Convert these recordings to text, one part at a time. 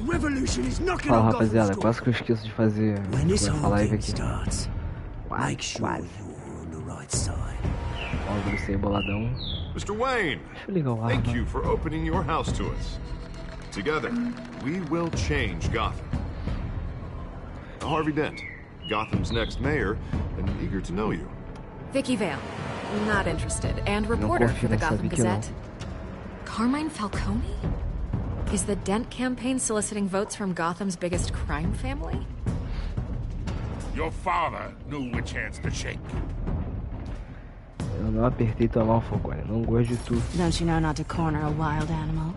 revolution is knocking Fala, on rapaziada, Gotham's quase que eu esqueço de fazer. When this Começar a whole live thing aqui. starts, make sure Quase. you're on the right side. Ó, o Bruce aí boladão. Mr. Wayne, Deixa eu ligar o ar. thank you for opening your house to us. Together, we will change Gotham. Harvey Dent, Gotham's next mayor, and eager to know you. Vicky Vale. Not interested. And reporter for the Gotham Gazette. Carmine Falcone? Is the Dent campaign soliciting votes from Gotham's biggest crime family? Your father knew which hands to shake. Eu não apertei tua mão, Falcone. Não gosto de tu. Don't you know not to corner a wild animal?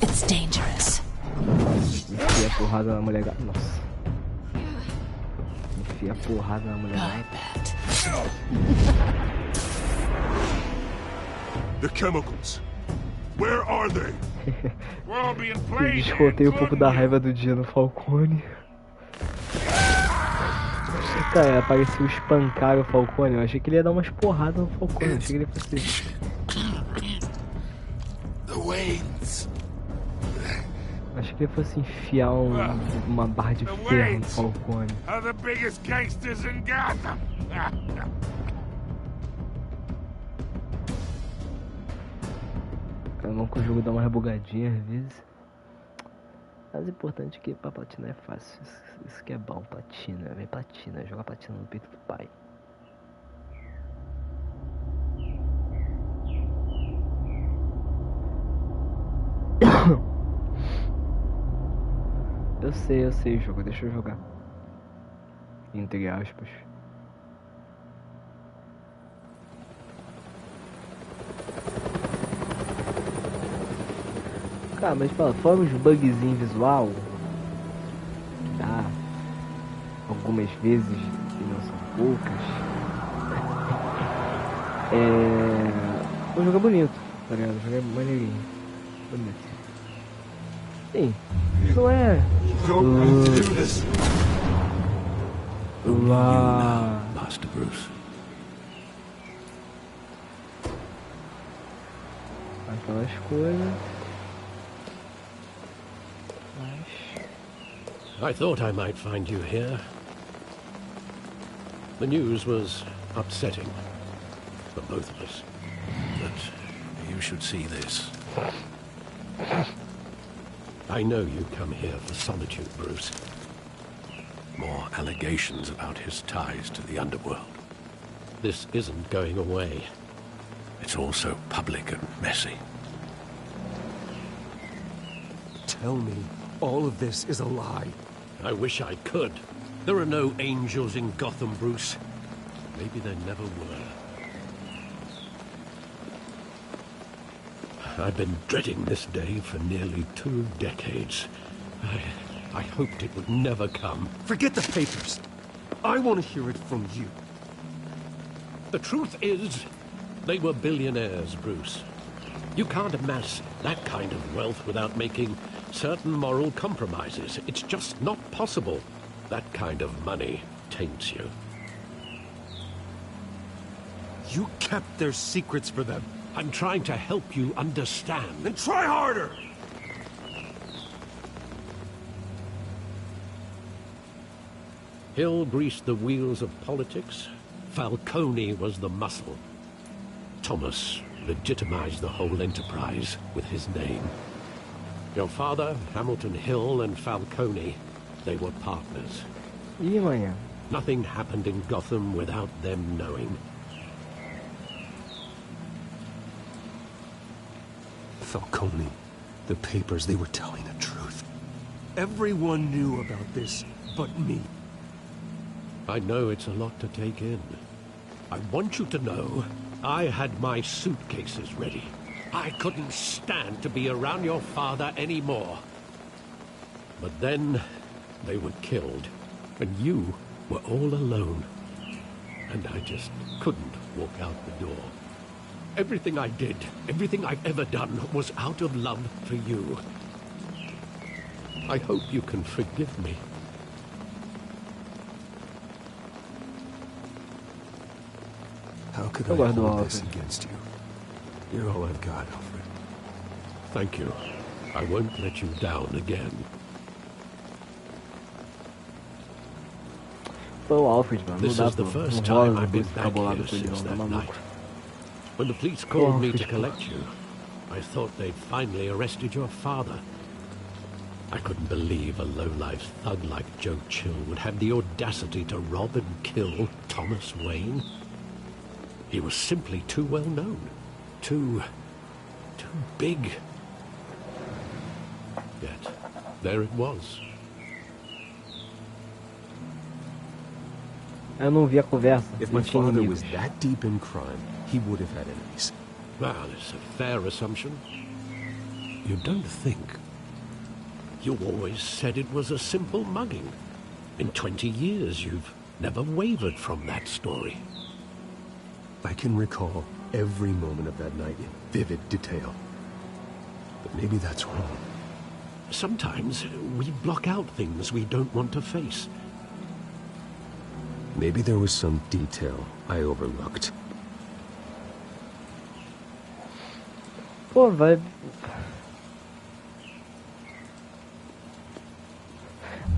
It's dangerous. Enfia a porrada na mulher gata. Nossa. Enfia a porrada na mulher gata. The chemicals. Where are they? We're all being Eu played. descontei um pouco da raiva do dia no Falcone. Cara, apareceu espancar o Falcone. Eu achei que ele ia dar umas porradas no Falcone. Eu achei que ele fosse. The Waynes. Achei que ele fosse enfiar uma barra de ferro no Falcone. Are the biggest gangsters in Gotham. Eu não consigo dar uma rebugadinha às vezes. Mas o importante é que pra platina é fácil. Isso que é bom, platina. Vem platina, joga platina no peito do pai. Eu sei o jogo, deixa eu jogar. Entre aspas. Cara, mas fora os bugzinhos visual, tá? Algumas vezes, que não são poucas. O jogo é bonito, tá ligado? O jogo é maneirinho. Bonito. Sim, não é. Master Bruce. Aquelas coisas. I thought I might find you here. The news was upsetting for both of us. But you should see this. I know you come here for solitude, Bruce. More allegations about his ties to the underworld. This isn't going away. It's all so public and messy. Tell me all of this is a lie. I wish I could. There are no angels in Gotham, Bruce. Maybe there never were. I've been dreading this day for nearly 2 decades. I hoped it would never come. Forget the papers. I want to hear it from you. The truth is, they were billionaires, Bruce. You can't amass that kind of wealth without making certain moral compromises. It's just not possible. That kind of money taints you. You kept their secrets for them. I'm trying to help you understand. Then try harder! Hill greased the wheels of politics. Falcone was the muscle. Thomas legitimized the whole enterprise with his name. Your father, Hamilton Hill, and Falcone, they were partners. Ih, manhã. Nothing happened in Gotham without them knowing. Falcone, the papers, they were telling the truth. Everyone knew about this but me. I know it's a lot to take in. I want you to know I had my suitcases ready. I couldn't stand to be around your father anymore. But then they were killed, and you were all alone. And I just couldn't walk out the door. Everything I did, everything I've ever done, was out of love for you. I hope you can forgive me. How could Eu I guardo hold algo. this against you? You're all I've got, Alfred. Thank you. I won't let you down again. Foi o Alfred, mano. This Não dá is the pra... first Não rola time I've depois been ficar back bolado here com ele, since não. Tá that night. maluco. When the police called me to Alfred, collect you, I thought they'd finally arrested your father. I couldn't believe a low-life thug like Joe Chill would have the audacity to rob and kill Thomas Wayne. He was simply too well known. Too big. Yet, there it was. Eu não vi a conversa. If Não my tinha father inimigos. was that deep in crime, he would have had enemies. Well, it's a fair assumption. You don't think? You always said it was a simple mugging. In 20 years, you've never wavered from that story. I can recall every moment of that night in vivid detail. But maybe that's wrong. Sometimes we block out things we don't want to face. Maybe there was some detail I overlooked. Pô, vai...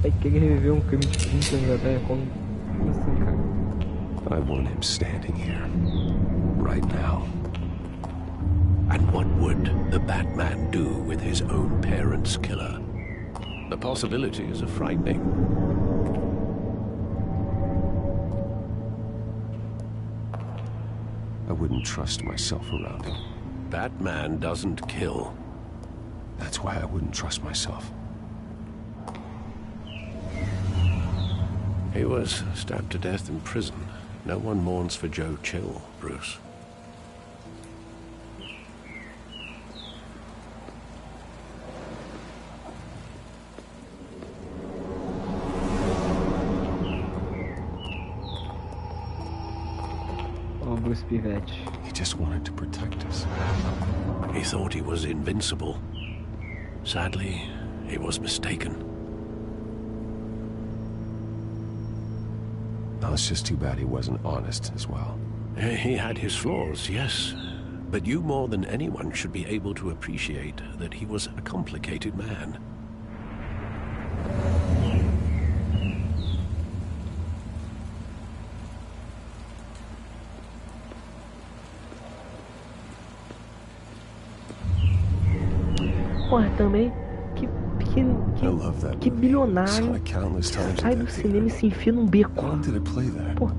Vai querer reviver um crime de 20 anos atrás? Como assim, cara? I want him standing here, right now. And what would the Batman do with his own parents' killer? The possibilities are frightening. I wouldn't trust myself around him. Batman doesn't kill. That's why I wouldn't trust myself. He was stabbed to death in prison. No one mourns for Joe Chill, Bruce. Ó, Bruce Pivete. He just wanted to protect us. He thought he was invincible. Sadly, he was mistaken. Now, it's just too bad he wasn't honest as well. He had his flaws, yes. But you more than anyone should be able to appreciate that he was a complicated man. Porra, também, I love that que movie. bilionário Saw it countless times sai at do that cinema e theater. se enfia num beco. How long did it play there? Porra,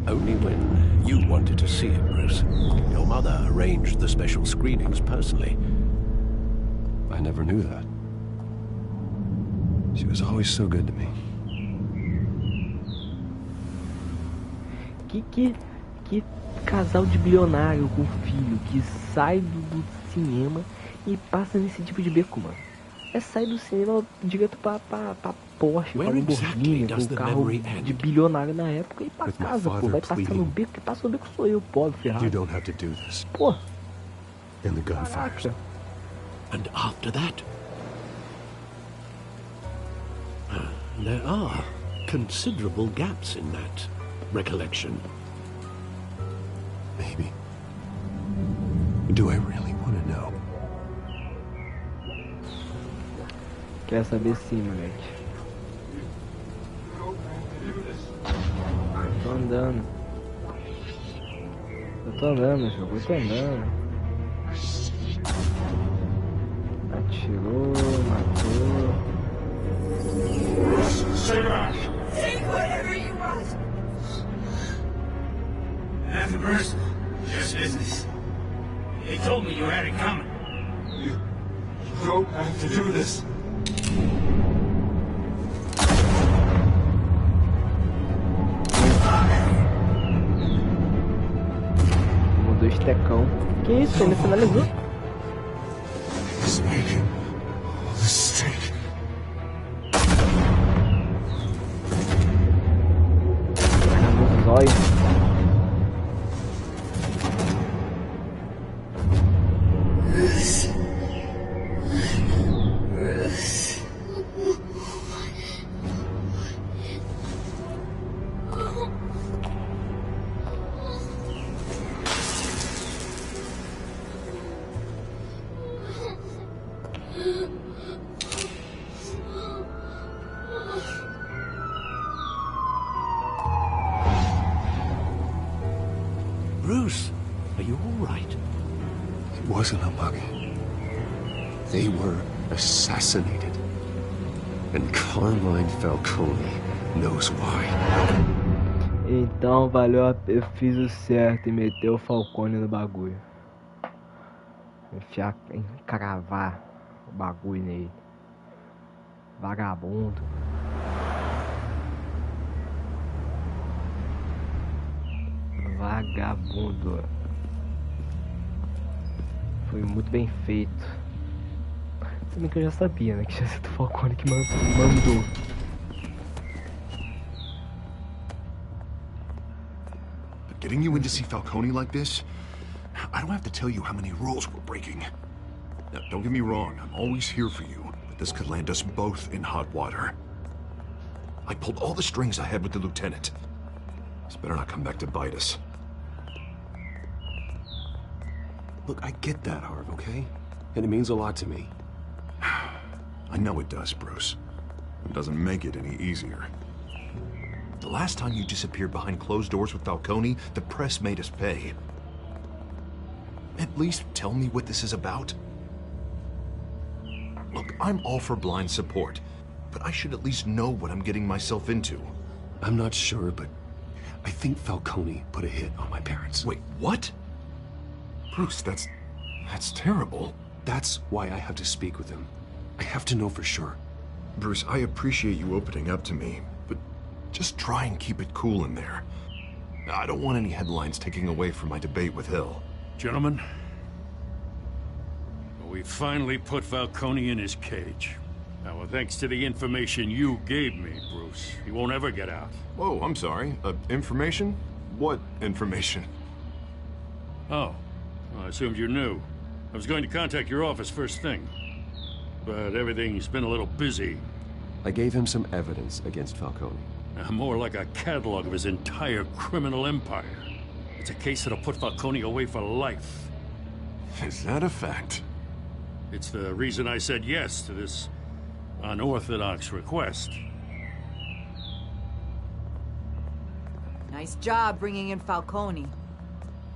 Only when you wanted to see it, Bruce. Your mother arranged the special screenings personally. I never knew that. She was always so good to me. que casal de bilionário com filho que sai do cinema e passa nesse tipo de beco, mano. É sair do cinema direto pra Porsche, pra Lamborghini, com carro de bilionário na época e pra casa, pô. Vai passar no beco, quem passa no beco sou eu, pobre, ferrado. You don't have to do this. Pô, And the gunfires. caraca. And after that, there are considerable gaps in that recollection. Maybe. Do I really want to know? Quer saber sim, moleque. Tô andando. Eu tô andando, jogo. Eu tô andando. Atirou, matou. Stay back! Take whatever you want. Nothing personal. Just business. He told me you had it coming. You don't have to do this. Mudou estecão. Que isso? Ele finalizou? He's making a mistake. Nos olhos. Bruce, are you all right? It wasn't a mug. They were assassinated. And Carmine Falcone knows why. Então valeu, eu fiz o certo e meter o Falcone no bagulho. Encravar o bagulho nele. Vagabundo. Vagabundo. Foi muito bem feito. Também que eu já sabia, né? Que tinha sido o Falcone que mandou. Getting you in to see Falcone like this? I don't have to tell you how many rules we're breaking. Now, don't get me wrong, I'm always here for you, but this could land us both in hot water. I pulled all the strings I had with the lieutenant. This better not come back to bite us. Look, I get that, Harv, okay? And it means a lot to me. I know it does, Bruce. It doesn't make it any easier. The last time you disappeared behind closed doors with Falcone, the press made us pay. At least tell me what this is about. Look, I'm all for blind support, but I should at least know what I'm getting myself into. I'm not sure, but I think Falcone put a hit on my parents. Wait, what? Bruce, that's terrible. That's why I have to speak with him. I have to know for sure. Bruce, I appreciate you opening up to me, but just try and keep it cool in there. I don't want any headlines taking away from my debate with Hill. Gentlemen, we finally put Falcone in his cage. Now, well, thanks to the information you gave me, Bruce, he won't ever get out. Whoa, I'm sorry. Information? What information? Oh, well, I assumed you knew. I was going to contact your office first thing, but everything's been a little busy. I gave him some evidence against Falcone. More like a catalog of his entire criminal empire. It's a case that'll put Falcone away for life. Is that a fact? It's the reason I said yes to this unorthodox request. Nice job bringing in Falcone.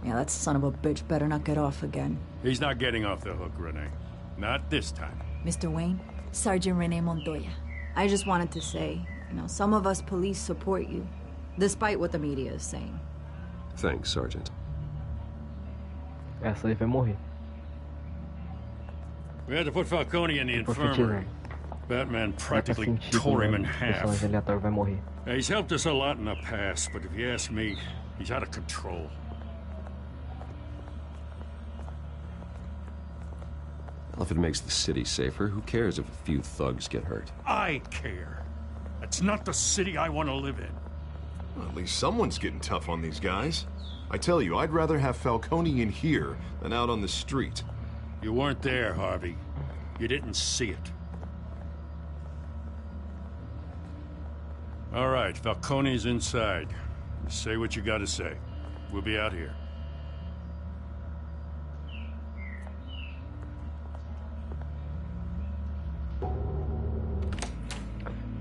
Yeah, that son of a bitch better not get off again. He's not getting off the hook, Renee. Not this time. Mr. Wayne, Sergeant Renee Montoya. I just wanted to say, some of us police support you, despite what the media is saying. Thanks, Sergeant. Essa aí vai morrer. We had to put Falcone in the infirmary. Batman practically tore him in half. Vai morrer. He's helped us a lot in the past, but if you ask me, he's out of control. Well, if it makes the city safer, who cares if a few thugs get hurt? I care. That's not the city I want to live in. Well, at least someone's getting tough on these guys. I tell you, I'd rather have Falcone in here than out on the street. You weren't there, Harvey. You didn't see it. All right, Falcone's inside. Say what you gotta say. We'll be out here.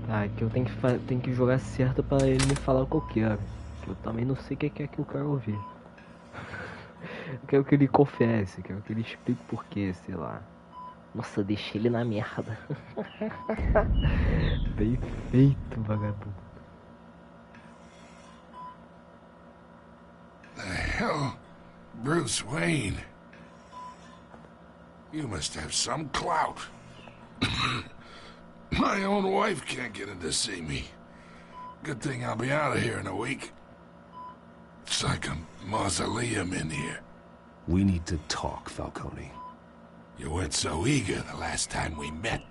Tá, aqui eu tenho que jogar certo pra ele me falar o que eu quero. Eu também não sei o que é que eu quero ouvir. Eu quero que ele confesse, quero que ele explique por quê, sei lá. Nossa, deixei ele na merda. Bem feito, vagabundo. The hell? Bruce Wayne? You must have some clout. My own wife can't get in to see me. Good thing I'll be out of here in a week. It's like a mausoleum in here. We need to talk, Falcone. You weren't so eager the last time we met.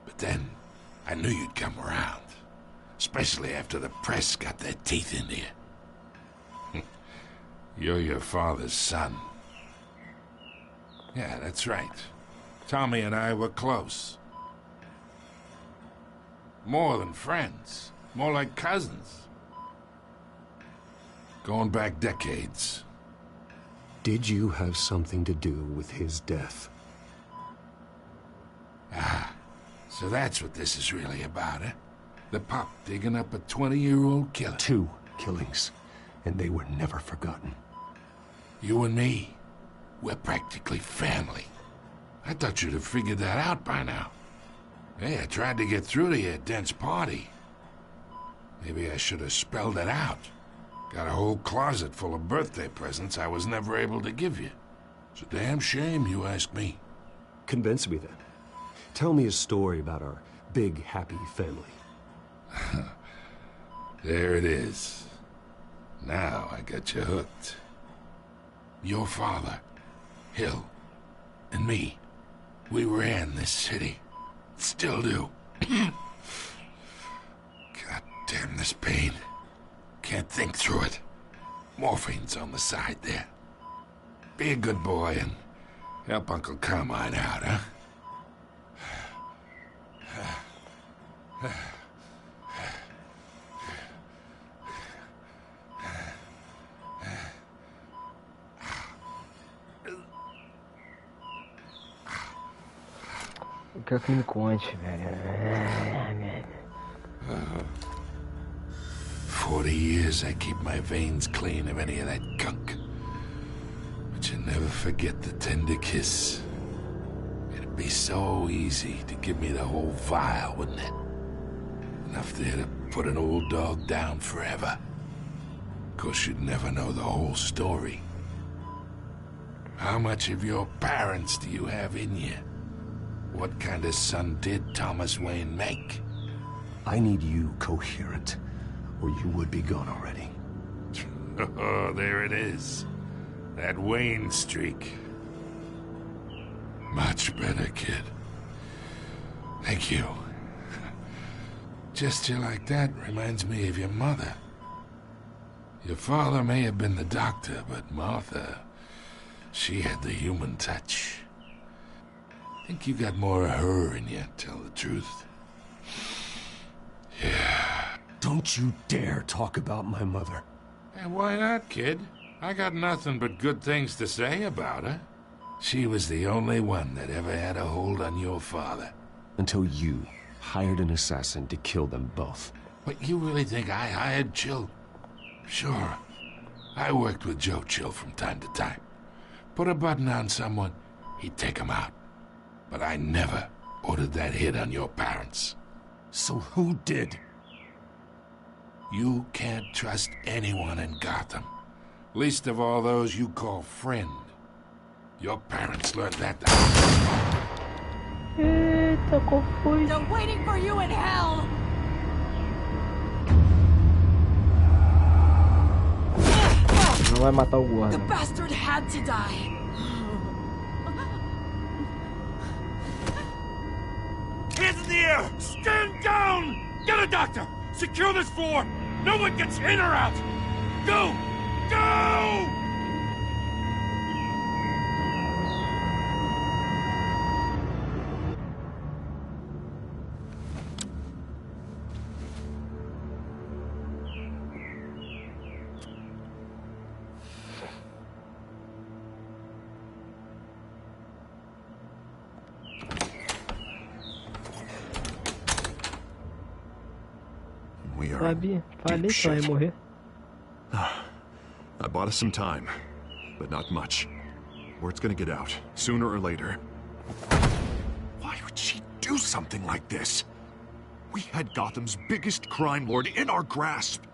But then, I knew you'd come around. Especially after the press got their teeth into you. You're your father's son. Yeah, that's right. Tommy and I were close. More than friends. More like cousins. Going back decades. Did you have something to do with his death? So that's what this is really about, eh? The pop digging up a 20-year-old killer. 2 killings, and they were never forgotten. You and me, we're practically family. I thought you'd have figured that out by now. Hey, I tried to get through to you at Dent's party. Maybe I should have spelled it out. Got a whole closet full of birthday presents I was never able to give you. It's a damn shame you asked me. Convince me then. Tell me a story about our big, happy family. There it is. Now I got you hooked. Your father, Hill, and me, we ran this city. Still do. God damn this pain. Can't think through it. Morphine's on the side there. Be a good boy and help Uncle Carmine out, huh? Eu quero que me conte, velho. 40 years I keep my veins clean of any of that gunk. But you never forget the tender kiss. It'd be so easy to give me the whole vial, wouldn't it? Enough there to put an old dog down forever. Of course, you'd never know the whole story. How much of your parents do you have in you? What kind of son did Thomas Wayne make? I need you coherent, or you would be gone already. Oh, there it is. That Wayne streak. Much better, kid. Thank you. Gesture like that reminds me of your mother. Your father may have been the doctor, but Martha, she had the human touch. I think you got more of her in you, tell the truth. Yeah. Don't you dare talk about my mother. And why not, kid? I got nothing but good things to say about her. She was the only one that ever had a hold on your father. Until you hired an assassin to kill them both. But you really think I hired Chill? Sure. I worked with Joe Chill from time to time. Put a button on someone, he'd take him out. But I never ordered that hit on your parents. So who did? You can't trust anyone in Gotham. Least of all those you call friend. Your parents learned that. Eita, qual foi? They're waiting for you in hell! Não vai matar o gordo. The bastard had to die. Hands in the air! Stand down! Get a doctor! Secure this floor! No one gets in or out! Go! Go! Sabia, falei que ela ia morrer. I bought us some time, but not much. Word's gonna get out, sooner or later. Why would she do something like this? We had Gotham's biggest crime lord in our grasp.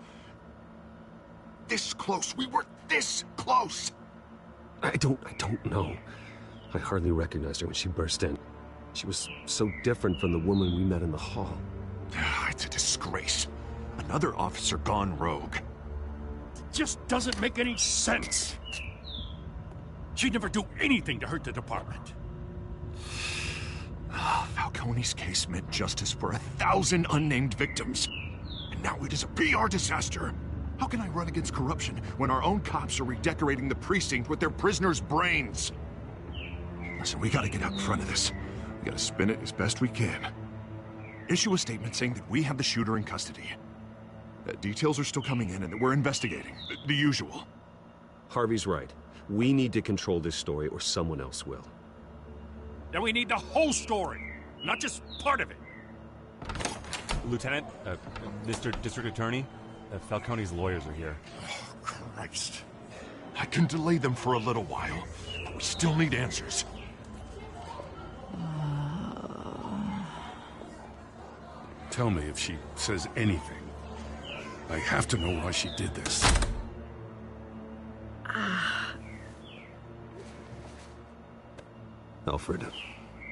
This close, we were this close! I don't know. I hardly recognized her when she burst in. She was so different from the woman we met in the hall. It's a disgrace. Another officer gone rogue. It just doesn't make any sense. She'd never do anything to hurt the department. Falcone's case meant justice for 1,000 unnamed victims. And now it is a PR disaster. How can I run against corruption when our own cops are redecorating the precinct with their prisoners' brains? Listen, we gotta get out in front of this. We gotta spin it as best we can. Issue a statement saying that we have the shooter in custody. Details are still coming in and that we're investigating. The usual. Harvey's right. We need to control this story or someone else will. Then we need the whole story, not just part of it. Lieutenant, Mr. District Attorney, Falcone's lawyers are here. Oh, Christ. I can delay them for a little while, but we still need answers. Tell me if she says anything. I have to know why she did this. Alfred,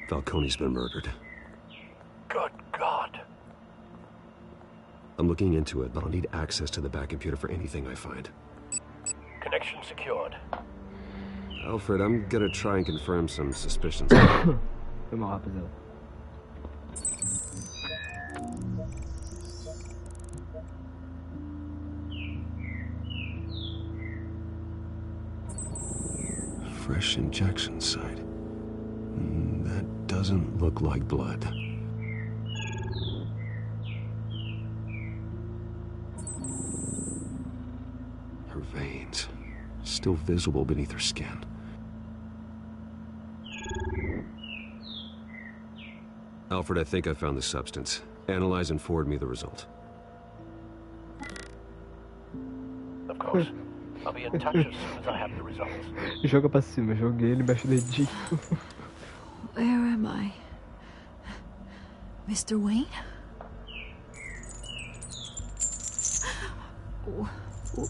Falcone's been murdered. Good God. I'm looking into it, but I'll need access to the back computer for anything I find. Connection secured. Alfred, I'm gonna try and confirm some suspicions. Foi mal, rapaziada. Fresh injection site. That doesn't look like blood. Her veins, still visible beneath her skin. Alfred, I think I found the substance. Analyze and forward me the result. Of course. I'll be in touch as soon as I have the results. Joga pra cima, joguei ele embaixo do dedinho. Where am I? Mr. Wayne?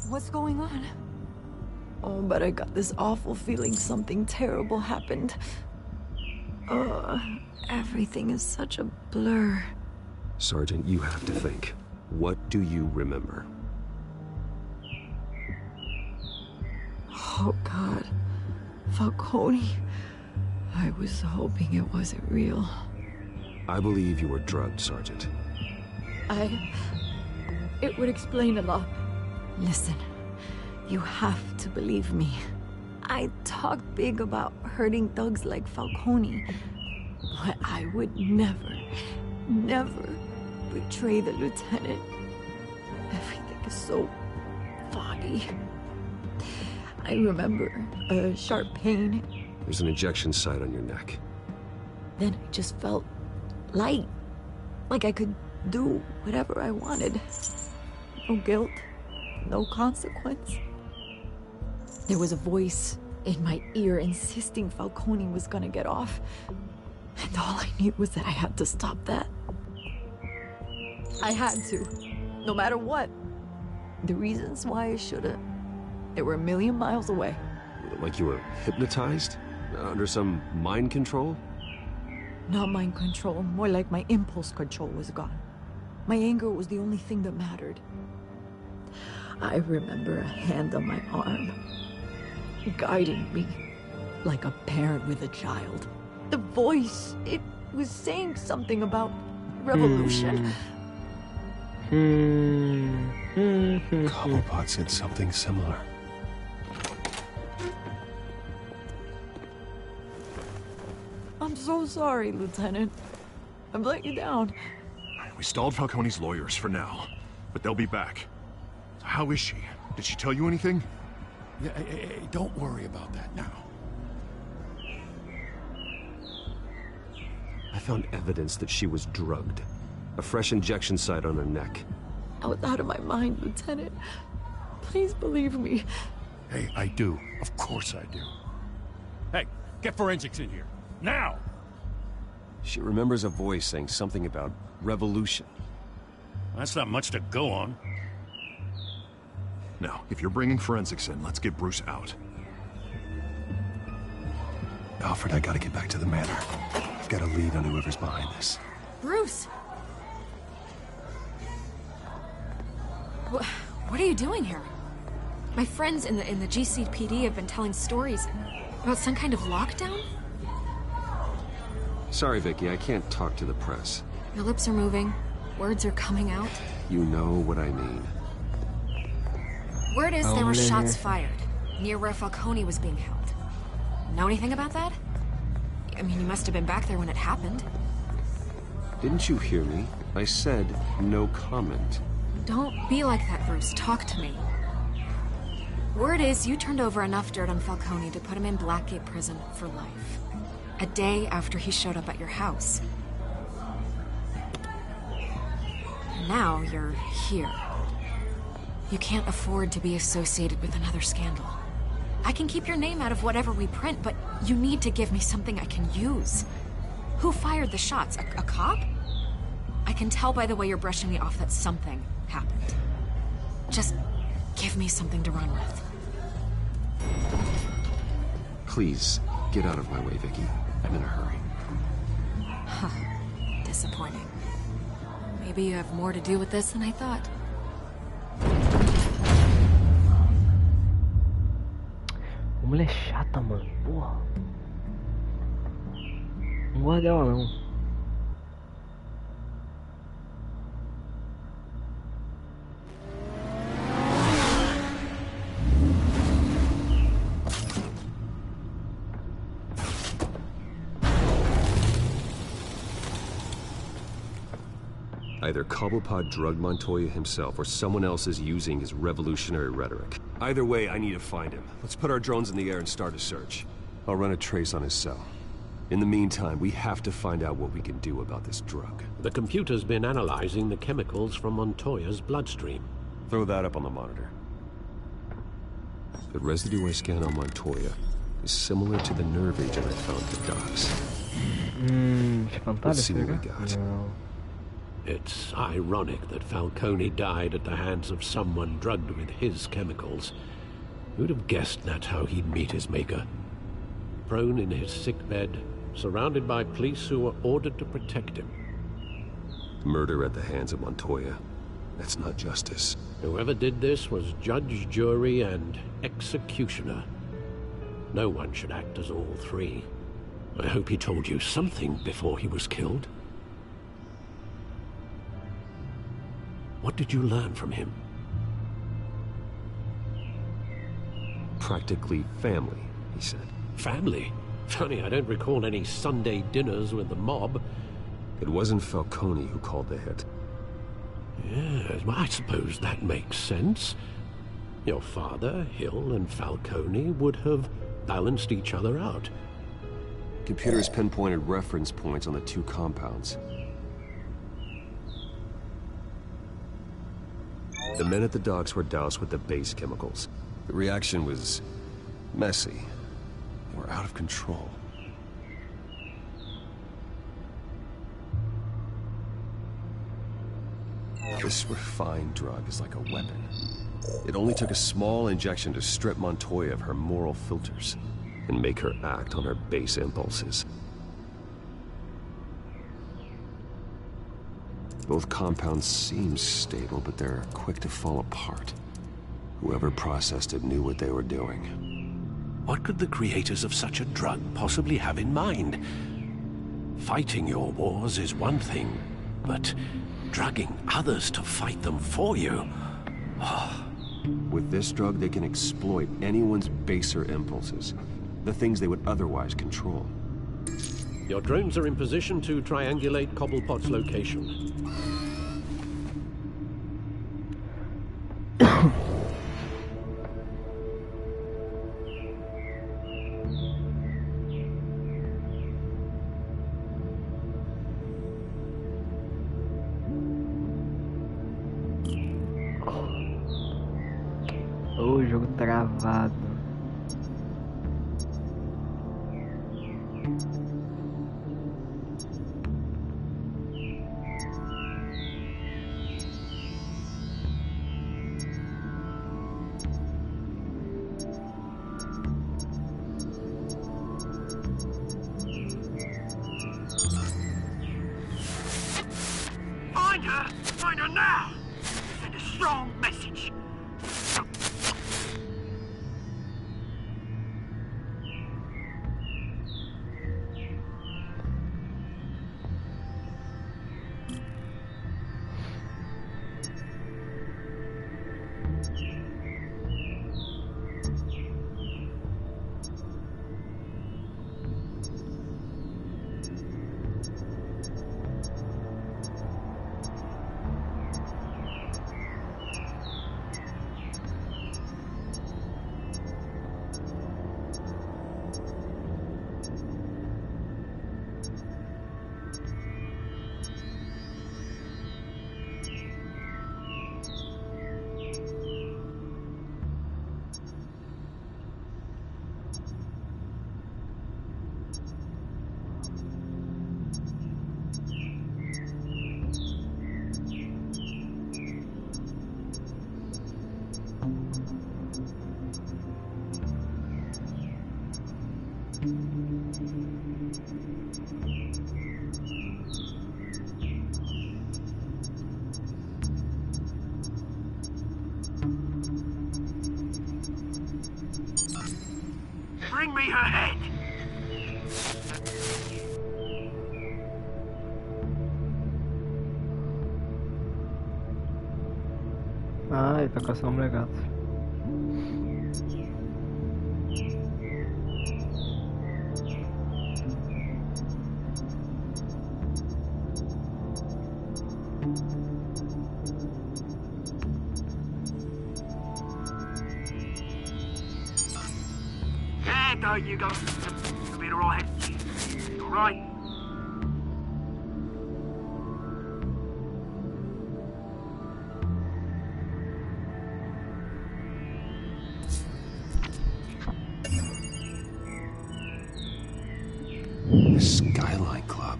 What's going on? Oh, but I got this awful feeling something terrible happened. Everything is such a blur. Sergeant, you have to think. What do you remember? Oh, God. Falcone. I was hoping it wasn't real. I believe you were drugged, Sergeant. It would explain a lot. Listen, you have to believe me. I talk big about hurting thugs like Falcone, but I would never betray the lieutenant. Everything is so foggy. I remember a sharp pain. There's an injection site on your neck. Then I just felt light. Like I could do whatever I wanted. No guilt, no consequence. There was a voice in my ear insisting Falcone was gonna get off. And all I knew was that I had to stop that. I had to, no matter what. The reasons why I should've, they were a million miles away. Like you were hypnotized? Under some mind control? Not mind control, more like my impulse control was gone. My anger was the only thing that mattered. I remember a hand on my arm, guiding me like a parent with a child. The voice, it was saying something about revolution. Cobblepot said something similar. I'm so sorry, Lieutenant. I've let you down. We stalled Falcone's lawyers for now, but they'll be back. How is she? Did she tell you anything? Yeah, hey, don't worry about that now. I found evidence that she was drugged. A fresh injection site on her neck. I was out of my mind, Lieutenant. Please believe me. Hey, I do. Of course I do. Hey, get forensics in here. Now! She remembers a voice saying something about revolution. That's not much to go on. Now, if you're bringing forensics in, let's get Bruce out. Alfred, I gotta get back to the manor. I've got a lead on whoever's behind this. Bruce! What are you doing here? My friends in the GCPD have been telling stories about some kind of lockdown? Sorry, Vicky, I can't talk to the press. Your lips are moving. Words are coming out. You know what I mean. Word is there were shots fired near where Falcone was being held. Know anything about that? I mean, you must have been back there when it happened. Didn't you hear me? I said no comment. Don't be like that, Bruce. Talk to me. Word is you turned over enough dirt on Falcone to put him in Blackgate Prison for life. A day after he showed up at your house. now you're here. You can't afford to be associated with another scandal. I can keep your name out of whatever we print, but you need to give me something I can use. Who fired the shots? A cop? I can tell by the way you're brushing me off that something happened. Just give me something to run with. Please, get out of my way, Vicky. I'm in a hurry. Huh. Disappointing. Maybe you have more to do with this than I thought. Mulher chata, mano. Porra. Não gosto dela, não. Either Cobblepot drugged Montoya himself, or someone else is using his revolutionary rhetoric. Either way, I need to find him. Let's put our drones in the air and start a search. I'll run a trace on his cell. In the meantime, we have to find out what we can do about this drug. The computer's been analyzing the chemicals from Montoya's bloodstream. Throw that up on the monitor. The residue I scan on Montoya is similar to the nerve agent I found at the docks. Let's see what we got. No. It's ironic that Falcone died at the hands of someone drugged with his chemicals. Who'd have guessed that's how he'd meet his maker? Prone in his sickbed, surrounded by police who were ordered to protect him. Murder at the hands of Montoya. That's not justice. Whoever did this was judge, jury, and executioner. No one should act as all three. I hope he told you something before he was killed. What did you learn from him? Practically family, he said. Family? Funny, I don't recall any Sunday dinners with the mob. It wasn't Falcone who called the hit. Yes, well, I suppose that makes sense. Your father, Hill, and Falcone would have balanced each other out. Computers pinpointed reference points on the two compounds. The men at the docks were doused with the base chemicals. The reaction was messy. They were out of control. This refined drug is like a weapon. It only took a small injection to strip Montoya of her moral filters and make her act on her base impulses. Both compounds seem stable, but they're quick to fall apart. Whoever processed it knew what they were doing. What could the creators of such a drug possibly have in mind? Fighting your wars is one thing, but drugging others to fight them for you? With this drug, they can exploit anyone's baser impulses, the things they would otherwise control. Your drones are in position to triangulate Cobblepot's location. O jogo travado. Find her now! Send a strong message. Bring me her head. Ah, ele tá caçando a mulher gato. Yeah, don't you go. You'll be alright. Alright. The Skyline Club.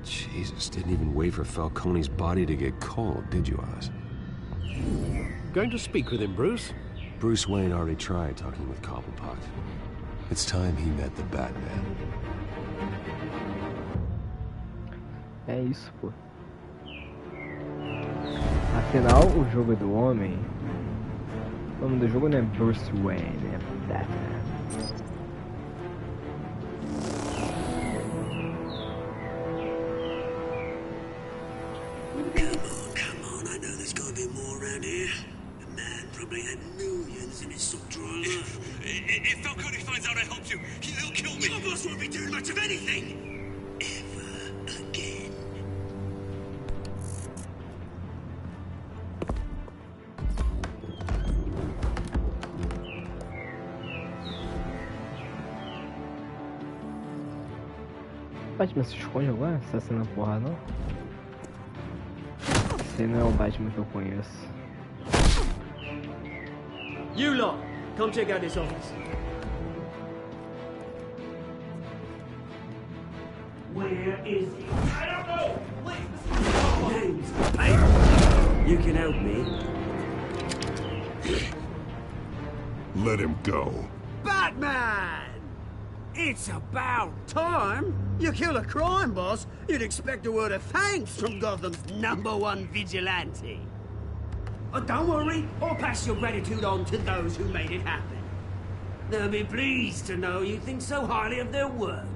Jesus, didn't even wait for Falcone's body to get cold, did you, Oz? Going to speak with him, Bruce? Bruce Wayne already tried talking with Cobblepot. It's time he met the Batman. É isso, pô. Afinal, o jogo é do homem. O nome do jogo não é Bruce Wayne, é Batman. Come on, I know there's gotta be more around here. The man probably had millions in his sock drawer alone. If Falcone finds out I helped you, he'll kill me. Your boss won't be doing much of anything. Ever again. Batman se esconde agora? Você tá sendo porra, não? Esse não é o Batman que eu conheço. You lot, come check out this office. Where is he? I don't know. Please, name's paper. You can help me. Let him go. Batman! It's about time. You kill a crime boss, you'd expect a word of thanks from Gotham's #1 vigilante. Oh, don't worry, I'll pass your gratitude on to those who made it happen. They'll be pleased to know you think so highly of their work.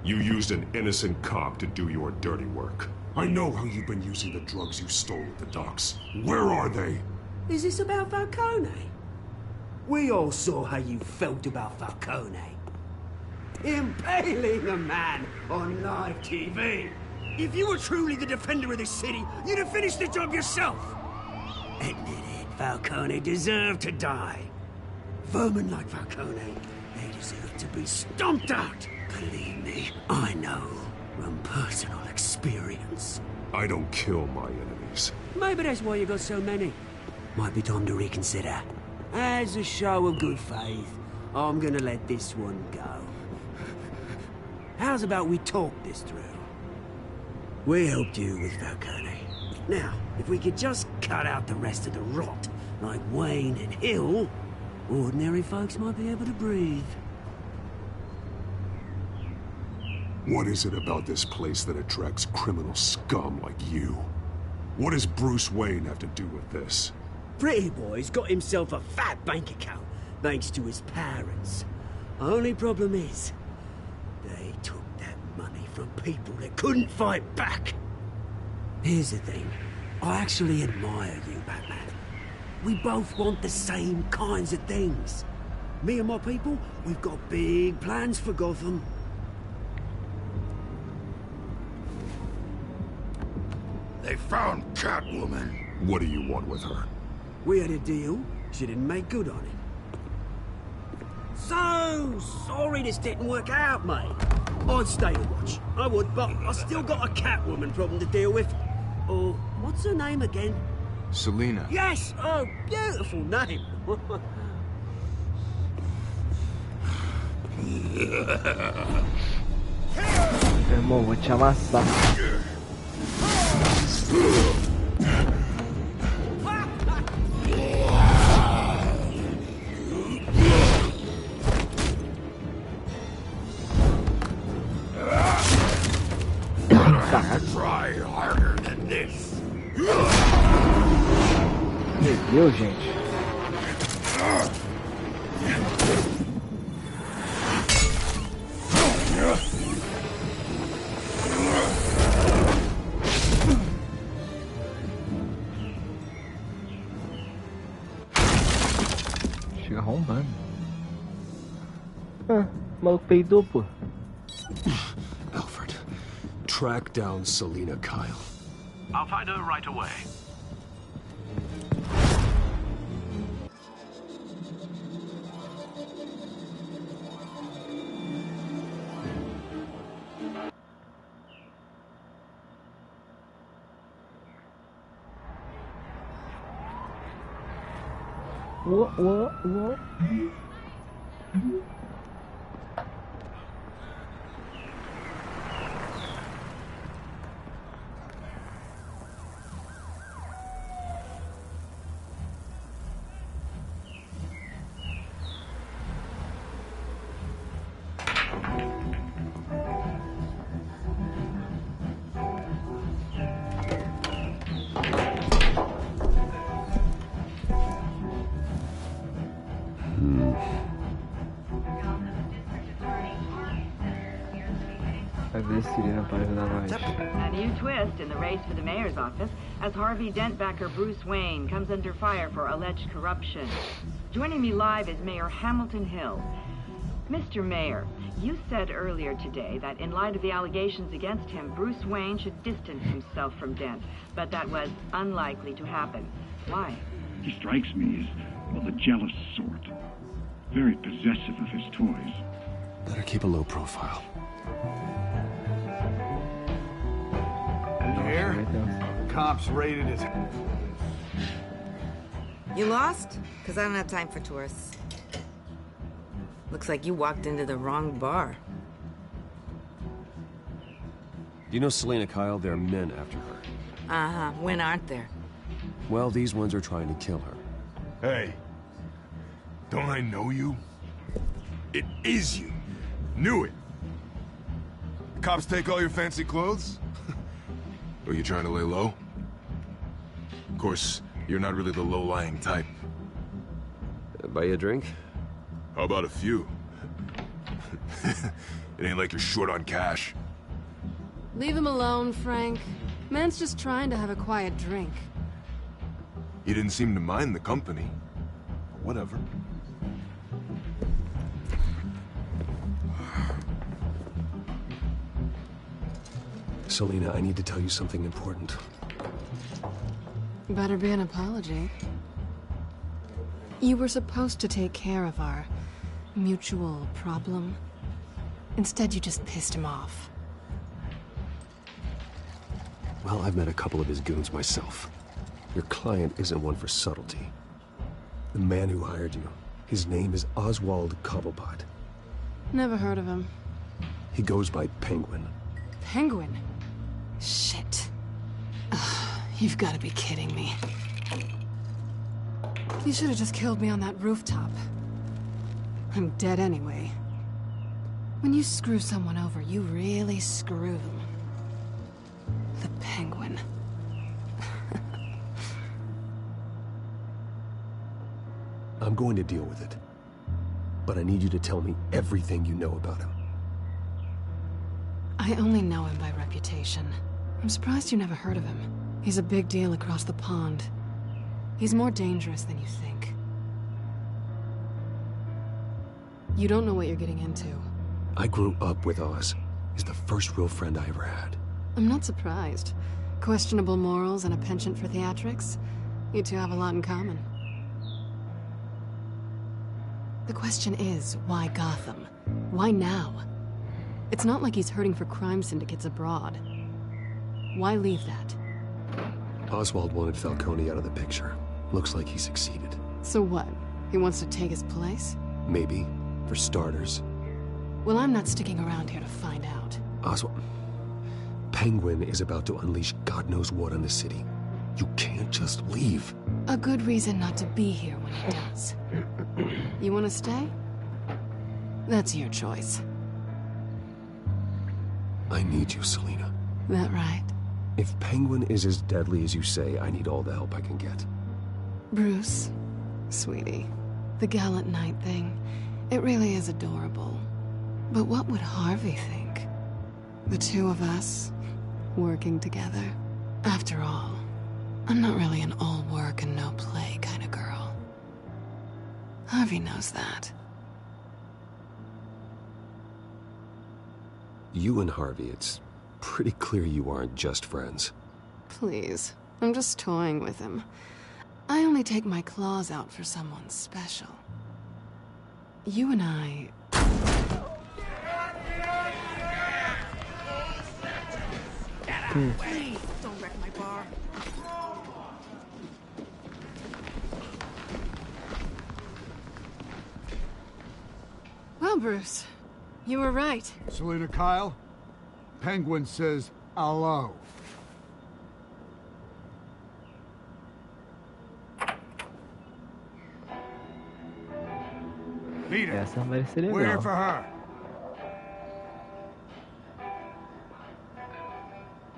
You used an innocent cop to do your dirty work. I know how you've been using the drugs you stole at the docks. Where are they? Is this about Falcone? We all saw how you felt about Falcone. Impaling a man on live TV. If you were truly the defender of this city, you'd have finished the job yourself. Admit it, Falcone deserved to die. Vermin like Falcone, they deserve to be stomped out. Believe me, I know from personal experience. I don't kill my enemies. Maybe that's why you got so many. Might be time to reconsider. As a show of good faith, I'm gonna let this one go. How's about we talk this through? We helped you with Falcone. Now, if we could just cut out the rest of the rot, like Wayne and Hill, ordinary folks might be able to breathe. What is it about this place that attracts criminal scum like you? What does Bruce Wayne have to do with this? Pretty Boy's got himself a fat bank account, thanks to his parents. Only problem is, they took that money from people that couldn't fight back. Here's the thing. I actually admire you, Batman. We both want the same kinds of things. Me and my people, we've got big plans for Gotham. They found Catwoman. What do you want with her? We had a deal. She didn't make good on it. So sorry this didn't work out, mate. I'd stay to watch. I would, but I still got a Catwoman problem to deal with. Oh, what's her name again? Selina. Yes! Oh, beautiful name. Irmão, vou te amassar. Try harder than this. Meu Deus, gente. Chega arrombando. Ah, o maluco peidou, pô. Alfred, track down Selina Kyle. I'll find her right away. What? Vai ver se Sirena para ajudar nós. A new twist in the race for the mayor's office as Harvey Dent backer Bruce Wayne comes under fire for alleged corruption. Joining me live is Mayor Hamilton Hill. Mr. Mayor, you said earlier today that in light of the allegations against him, Bruce Wayne should distance himself from Dent, but that was unlikely to happen. Why? He strikes me as, well, the jealous sort. Very possessive of his toys. Better keep a low profile. Here? Cops raided his... You lost? Because I don't have time for tourists. Looks like you walked into the wrong bar. Do you know Selina Kyle? There are men after her. Uh-huh. When aren't there? Well, these ones are trying to kill her. Hey. Don't I know you? It is you. Knew it. Cops take all your fancy clothes? Are you trying to lay low? Of course, you're not really the low-lying type. Buy you a drink? How about a few? It ain't like you're short on cash. Leave him alone, Frank. Man's just trying to have a quiet drink. He didn't seem to mind the company. Whatever. Selina, I need to tell you something important. Better be an apology. You were supposed to take care of our mutual problem. Instead, you just pissed him off. Well, I've met a couple of his goons myself. Your client isn't one for subtlety. The man who hired you, his name is Oswald Cobblepot. Never heard of him. He goes by Penguin. Penguin? Shit. Ugh, you've got to be kidding me. You should have just killed me on that rooftop. I'm dead anyway. When you screw someone over, you really screw them. The Penguin. I'm going to deal with it. But I need you to tell me everything you know about him. I only know him by reputation. I'm surprised you never heard of him. He's a big deal across the pond. He's more dangerous than you think. You don't know what you're getting into. I grew up with Oz. He's the first real friend I ever had. I'm not surprised. Questionable morals and a penchant for theatrics. You two have a lot in common. The question is, why Gotham? Why now? It's not like he's hurting for crime syndicates abroad. Why leave that? Oswald wanted Falcone out of the picture. Looks like he succeeded. So what? He wants to take his place? Maybe. For starters. Well, I'm not sticking around here to find out. Oswald... Penguin is about to unleash God knows what on the city. You can't just leave. A good reason not to be here when he does. You want to stay? That's your choice. I need you, Selina. That right? If Penguin is as deadly as you say, I need all the help I can get. Bruce, sweetie, the gallant knight thing, it really is adorable. But what would Harvey think? The two of us, working together. After all, I'm not really an all work and no play kind of girl. Harvey knows that. You and Harvey, it's pretty clear you aren't just friends. Please, I'm just toying with him. I only take my claws out for someone special. You and I... Please, don't wreck my bar. Well, Bruce, you were right. Selena Kyle, Penguin says hello. Beat it. Essa vai ser legal. We're here for her.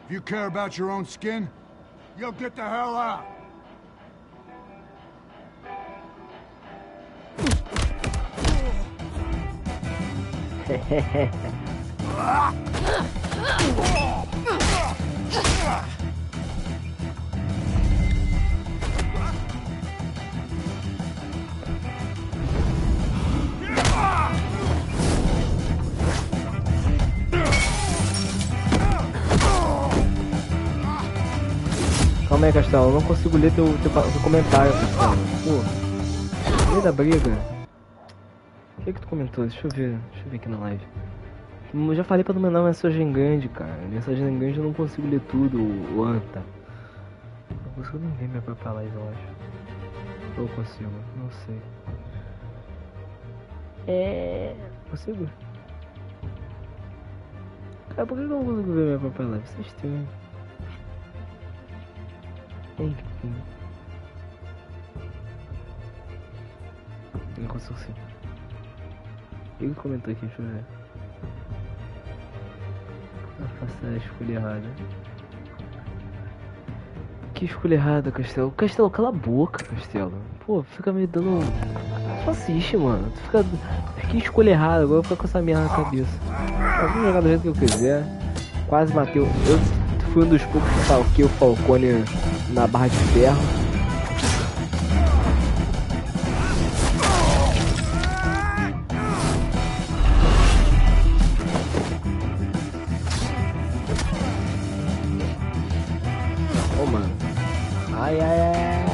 If you care about your own skin, you'll get the hell out. Calma aí, Castelo, eu não consigo ler teu comentário, Castelo. Pô, no meio da briga. O que tu comentou? Deixa eu ver aqui na live. Eu já falei pra não mandar mensagem grande, cara. Mensagem grande eu não consigo ler tudo, o Anta. Não consigo nem ver minha própria live, eu acho. Ou consigo? Não sei. Consigo? Cara, por que eu não consigo ver minha própria live? Isso é estranho. Enfim. Não consigo sim. O que comentou aqui? Deixa eu ver. Eu faço a escolha errada. Que escolha errada, Castelo? Castelo, cala a boca, Castelo. Pô, fica me dando... Só assiste, mano. Tu fica... Que escolha errada, agora eu vou ficar com essa merda na cabeça. Eu vou jogar do jeito que eu quiser. Quase matei o... Eu fui um dos poucos que falquei o Falcone na barra de ferro. Ô, mano. Ai, ai, ai.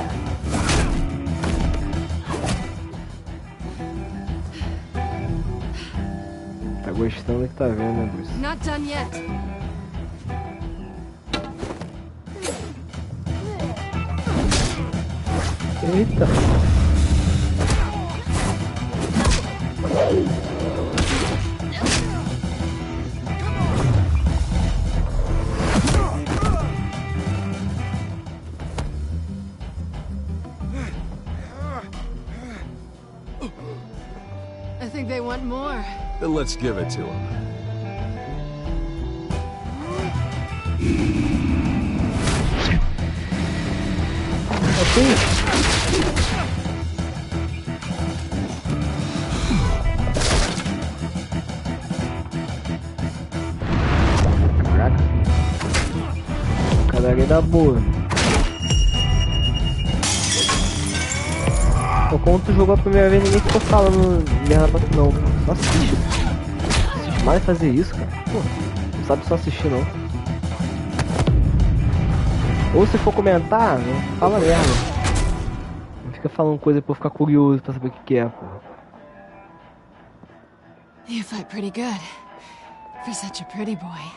Tá gostando do que tá vendo, né, Bruce? Not done yet. Eita! I think they want more. Then let's give it to them. Caraca. Cadarei da boa. Pô, como tu jogou a primeira vez, ninguém ficou falando merda pra tu não. Só assiste. Assiste mais fazer isso, cara. Pô, não sabe só assistir não. Ou se for comentar, não fala merda. Não fica falando coisa pra eu ficar curioso pra saber o que é, pô. You fight pretty good. For such a pretty boy.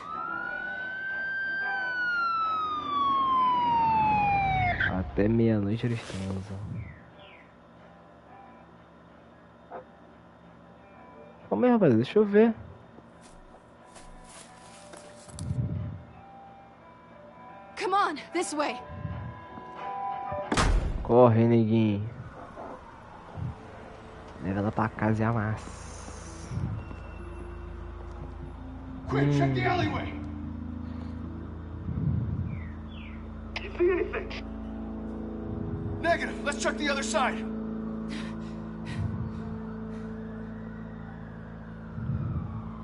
Até meia-noite eles transam. Calma aí, rapaz, deixa eu ver. Come on, this way. Corre, neguinho. Leva ela pra casa e amassa. Quick, check the alleyway. see anything. Negative. Let's check the other side.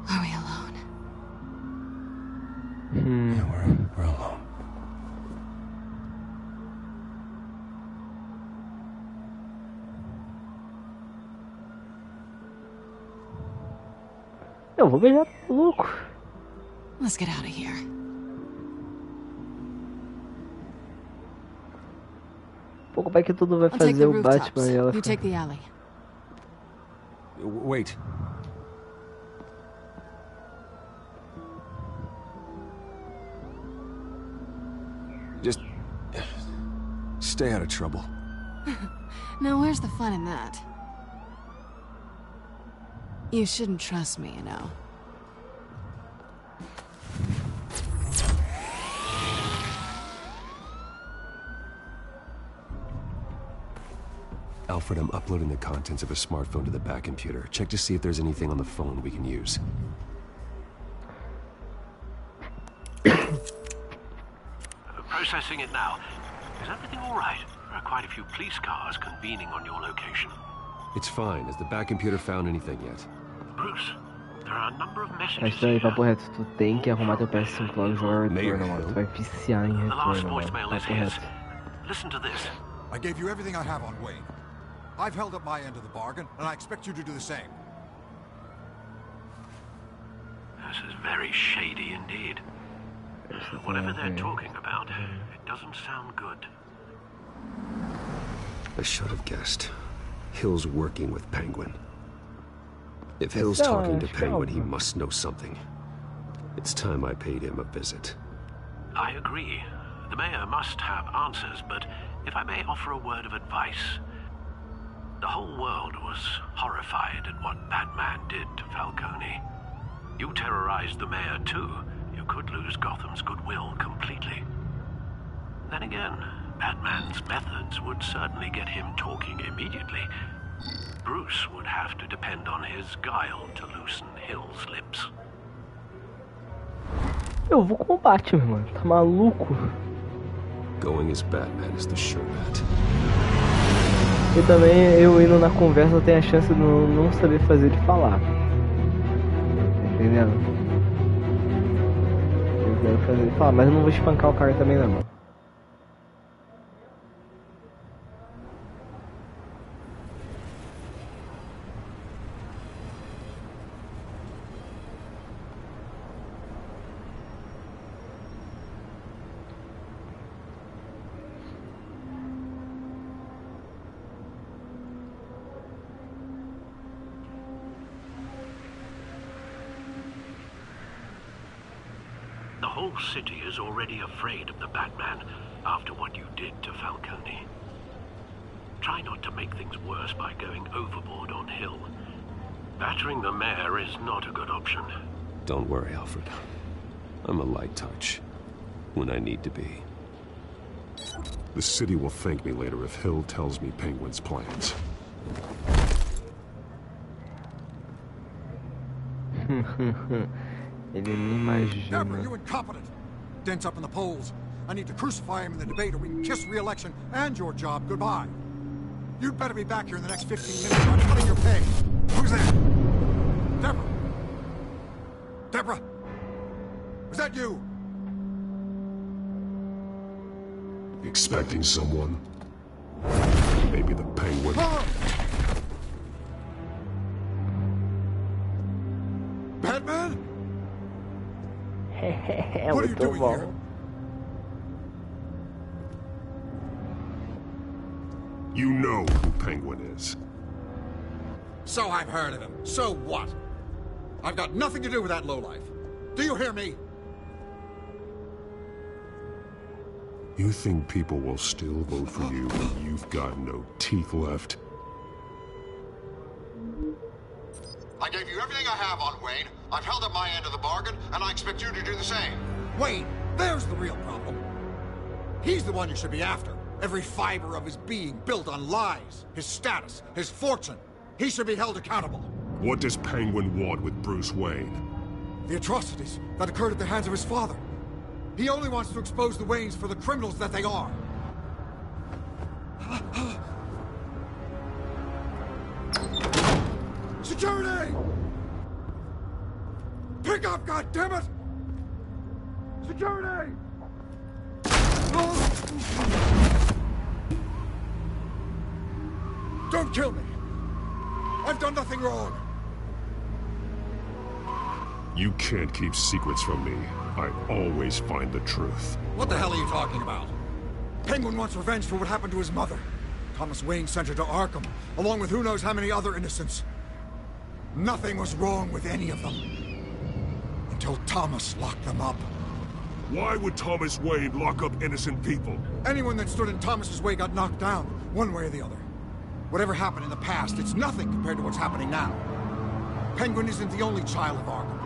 Are we alone? Yeah, we're alone. Eu vou beijar louco. Let's get out of here. Pô, como é que tudo vai I'll take fazer the o rooftops. Batman e ela You ficar... take the alley. Wait. Just stay out of trouble. Now where's the fun in that? You shouldn't trust me, you know. Alfred, I'm uploading the contents of a smartphone to the back computer. Check to see if there's anything on the phone we can use. Processing it now. Is everything all right? There are quite a few police cars convening on your location. It's fine. Has the back computer found anything yet? Bruce, there are a number of É messages isso aí, here. papo reto. Tu tem que arrumar teu PS5 logo e jogar Retorno, mano. Tu vai viciar em The last Retorno, mano. voicemail is Papo his. reto. Listen to this. I gave you everything I have on Wayne. I've held up my end of the bargain, and I expect you to do the same. This is very shady indeed. Whatever they're talking about, it doesn't sound good. I should have guessed. Hill's working with Penguin. If Hill's It's talking to sure. Penguin, he must know something. It's time I paid him a visit. I agree. The mayor must have answers, but if I may offer a word of advice. The whole world was horrified at what Batman did to Falcone. You terrorized the mayor too. You could lose Gotham's goodwill completely. Then again, Batman's methods would certainly get him talking immediately. Bruce would have to depend on his guile to loosen Hill's lips. Eu vou com o Batman, mano. Tá maluco? Going as Batman is the sure bet. E também eu indo na conversa tem a chance de não saber fazer de falar. Tá entendendo? Eu quero fazer de falar, mas eu não vou espancar o cara também não, mano. The whole city is already afraid of the Batman after what you did to Falcone. Try not to make things worse by going overboard on Hill. Battering the mayor is not a good option. Don't worry, Alfred. I'm a light touch. When I need to be. The city will thank me later if Hill tells me Penguin's plans. Ele nem imagina. Deborah, you incompetent! Dent's up in the polls. I need to crucify him in the debate or we can kiss re-election and your job goodbye. You'd better be back here in the next 15 minutes or I'm cutting your pay. Who's there? Deborah? Deborah? Was that you? Expecting someone? Maybe the Penguin. Batman? What are you doing here? You know who Penguin is. So I've heard of him. So what? I've got nothing to do with that lowlife. Do you hear me? You think people will still vote for you when you've got no teeth left? I gave you everything I have on Wayne. I've held up my end of the bargain, and I expect you to do the same. Wayne, there's the real problem. He's the one you should be after. Every fiber of his being built on lies, his status, his fortune. He should be held accountable. What does Penguin want with Bruce Wayne? The atrocities that occurred at the hands of his father. He only wants to expose the Waynes for the criminals that they are. Security! Pick up, goddammit! Security! Don't kill me! I've done nothing wrong! You can't keep secrets from me. I always find the truth. What the hell are you talking about? Penguin wants revenge for what happened to his mother. Thomas Wayne sent her to Arkham, along with who knows how many other innocents. Nothing was wrong with any of them. Until Thomas locked them up. Why would Thomas Wayne lock up innocent people? Anyone that stood in Thomas's way got knocked down, one way or the other. Whatever happened in the past, it's nothing compared to what's happening now. Penguin isn't the only child of Arkham.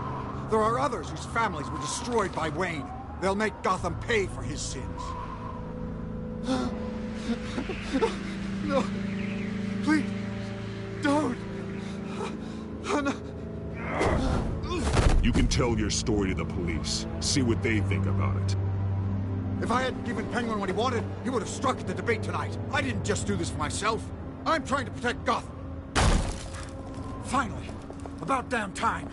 There are others whose families were destroyed by Wayne. They'll make Gotham pay for his sins. No. Please. Don't. No. You can tell your story to the police. See what they think about it. If I hadn't given Penguin what he wanted, he would have struck at the debate tonight. I didn't just do this for myself. I'm trying to protect Gotham. Finally. About damn time.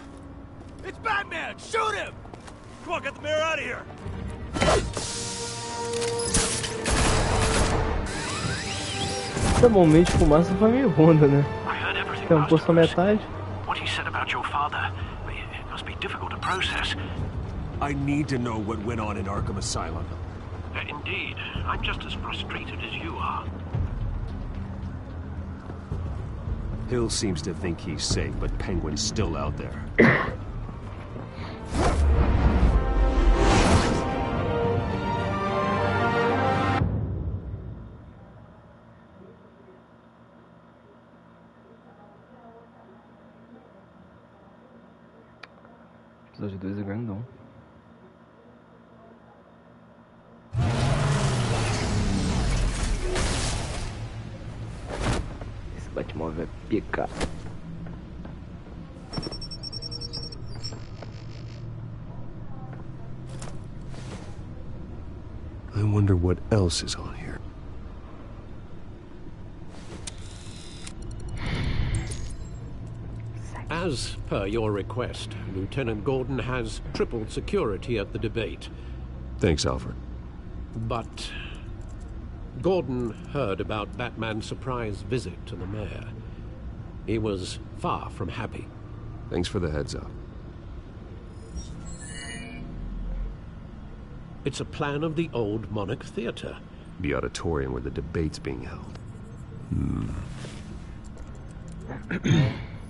It's Batman! Shoot him! Come on, get the mayor out of here! Esse momento de fumaça foi meio onda, né? Tampou só metade. What he said about your father, it must be difficult to process. I need to know what went on in Arkham Asylum. Indeed. I'm just as frustrated as you are. Hill seems to think he's safe, but Penguin's still out there. Episódio 2 é grandão. Esse Batmóvel é pica. I wonder what else is on here. As per your request, Lieutenant Gordon has tripled security at the debate. Thanks, Alfred. But Gordon heard about Batman's surprise visit to the mayor. He was far from happy. Thanks for the heads up. It's a plan of the old Monarch Theater. The auditorium where the debate's being held.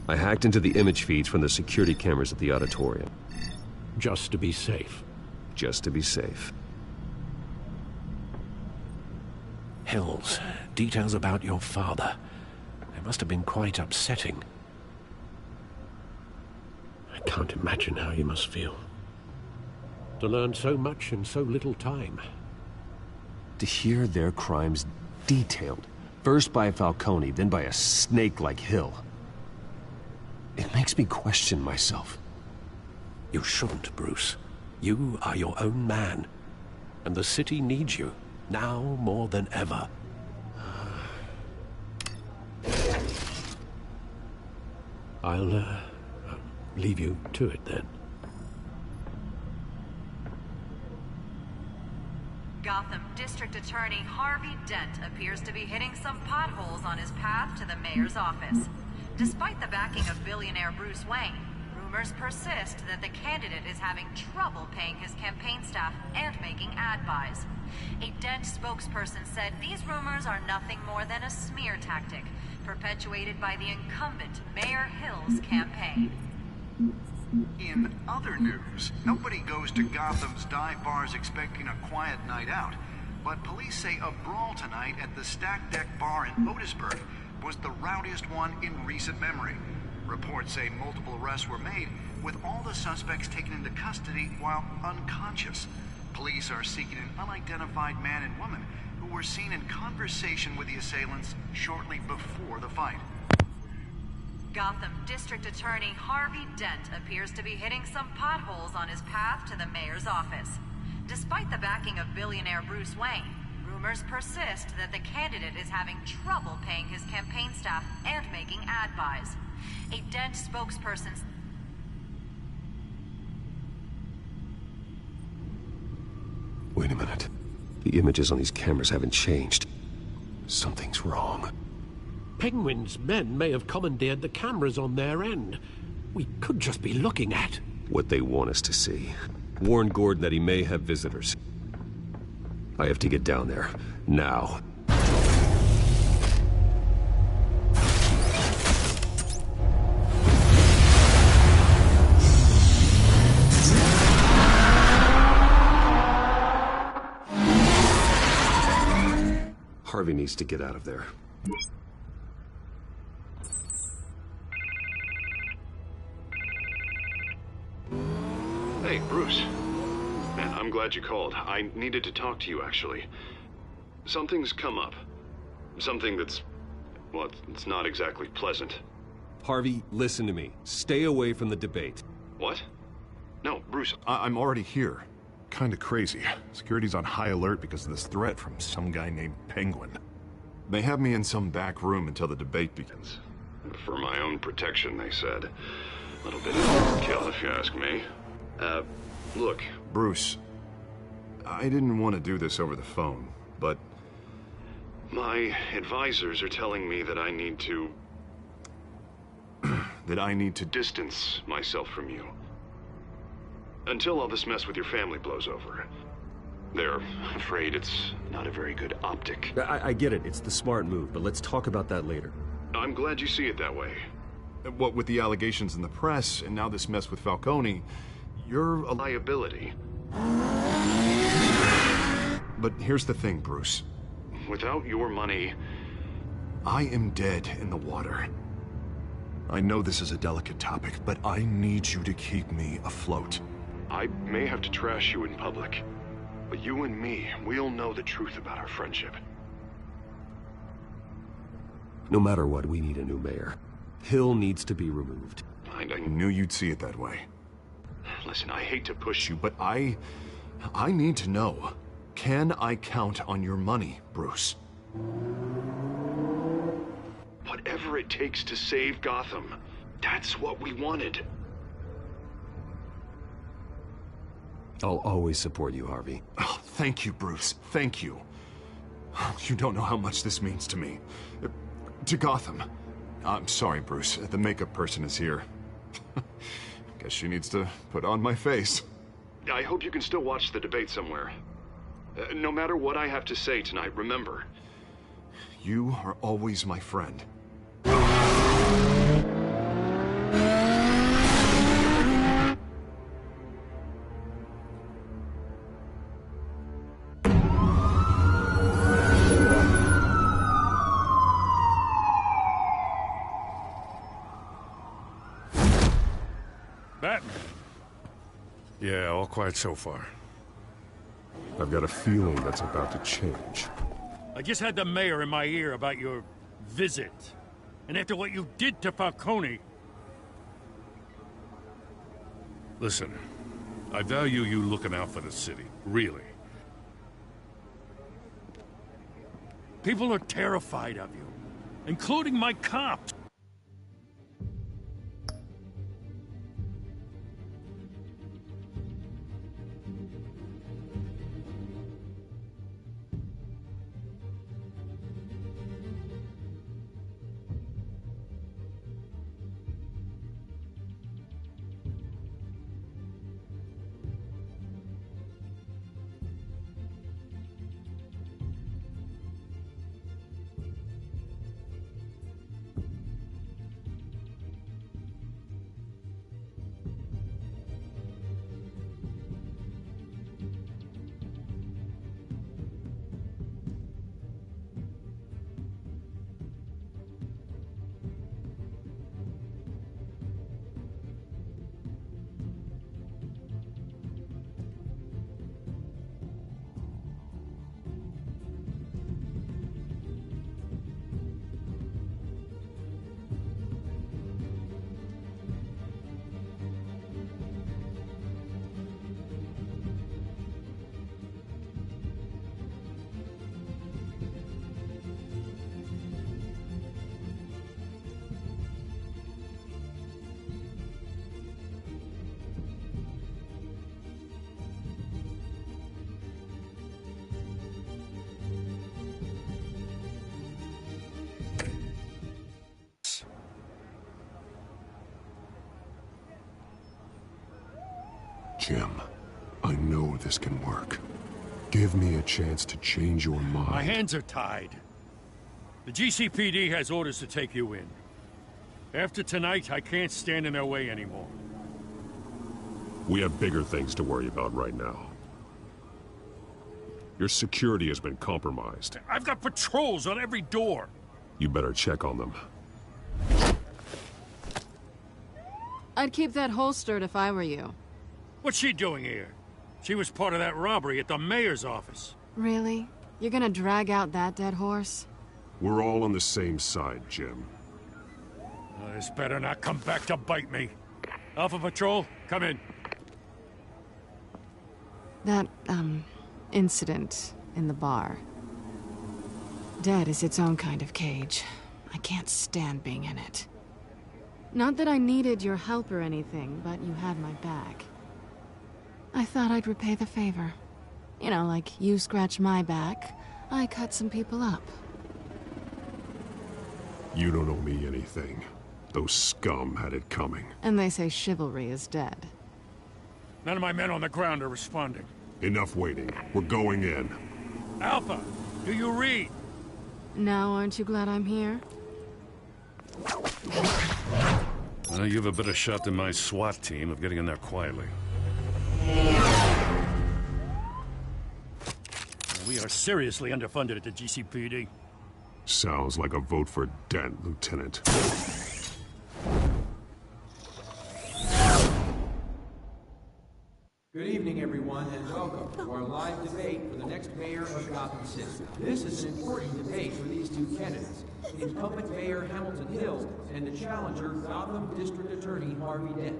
I hacked into the image feeds from the security cameras at the auditorium. Just to be safe. Just to be safe. Hills, details about your father. It must have been quite upsetting. I can't imagine how you must feel. To learn so much in so little time. To hear their crimes detailed, first by Falcone, then by a snake like Hill. It makes me question myself. You shouldn't, Bruce. You are your own man. And the city needs you, now more than ever. I'll leave you to it then. Gotham District Attorney Harvey Dent appears to be hitting some potholes on his path to the mayor's office. Despite the backing of billionaire Bruce Wayne, rumors persist that the candidate is having trouble paying his campaign staff and making ad buys. A Dent spokesperson said these rumors are nothing more than a smear tactic, perpetuated by the incumbent Mayor Hill's campaign. In other news, nobody goes to Gotham's dive bars expecting a quiet night out, but police say a brawl tonight at the Stack Deck Bar in Otisburg was the rowdiest one in recent memory. Reports say multiple arrests were made, with all the suspects taken into custody while unconscious. Police are seeking an unidentified man and woman who were seen in conversation with the assailants shortly before the fight. Gotham District Attorney Harvey Dent appears to be hitting some potholes on his path to the mayor's office. Despite the backing of billionaire Bruce Wayne, rumors persist that the candidate is having trouble paying his campaign staff and making ad buys. A Dent spokesperson... Wait a minute. The images on these cameras haven't changed. Something's wrong. Penguin's men may have commandeered the cameras on their end. We could just be looking at what they want us to see. Warn Gordon that he may have visitors. I have to get down there. Now. Harvey needs to get out of there. Hey, Bruce. Man, I'm glad you called. I needed to talk to you, actually. Something's come up. Something that's... well, it's not exactly pleasant. Harvey, listen to me. Stay away from the debate. What? No, Bruce... I'm already here. Kinda crazy. Security's on high alert because of this threat from some guy named Penguin. They have me in some back room until the debate begins. For my own protection, they said. A little bit of overkill, if you ask me. Look... Bruce, I didn't want to do this over the phone, but... my advisors are telling me that I need to... that I need to distance myself from you. Until all this mess with your family blows over. They're afraid it's not a very good optic. I get it. It's the smart move, but let's talk about that later. I'm glad you see it that way. What with the allegations in the press, and now this mess with Falcone, you're a liability. But here's the thing, Bruce. Without your money... I am dead in the water. I know this is a delicate topic, but I need you to keep me afloat. I may have to trash you in public, but you and me, we'll know the truth about our friendship. No matter what, we need a new mayor. Hill needs to be removed. I knew you'd see it that way. Listen, I hate to push you, but I need to know. Can I count on your money, Bruce? Whatever it takes to save Gotham. That's what we wanted. I'll always support you, Harvey. Oh, thank you, Bruce. Thank you. You don't know how much this means to me. To Gotham. I'm sorry, Bruce. The makeup person is here. Guess she needs to put on my face. I hope you can still watch the debate somewhere. No matter what I have to say tonight, remember. You are always my friend. Batman. Yeah, all quiet so far. I've got a feeling that's about to change. I just had the mayor in my ear about your visit. And after what you did to Falcone... Listen, I value you looking out for the city, really. People are terrified of you, including my cops. Jim, I know this can work. Give me a chance to change your mind. My hands are tied. The GCPD has orders to take you in. After tonight, I can't stand in their way anymore. We have bigger things to worry about right now. Your security has been compromised. I've got patrols on every door. You better check on them. I'd keep that holstered if I were you. What's she doing here? She was part of that robbery at the mayor's office. Really? You're gonna drag out that dead horse? We're all on the same side, Jim. This better not come back to bite me. Alpha Patrol, come in. That, incident in the bar. Dead is its own kind of cage. I can't stand being in it. Not that I needed your help or anything, but you had my back. I thought I'd repay the favor. You know, like you scratch my back, I cut some people up. You don't owe me anything. Those scum had it coming. And they say chivalry is dead. None of my men on the ground are responding. Enough waiting. We're going in. Alpha, do you read? Now aren't you glad I'm here? You have a better shot than my SWAT team of getting in there quietly. We are seriously underfunded at the GCPD. Sounds like a vote for Dent, Lieutenant. Good evening, everyone, and welcome to our live debate for the next mayor of Gotham City. This is an important debate for these two candidates, incumbent Mayor Hamilton Hill and the challenger, Gotham District Attorney Harvey Dent.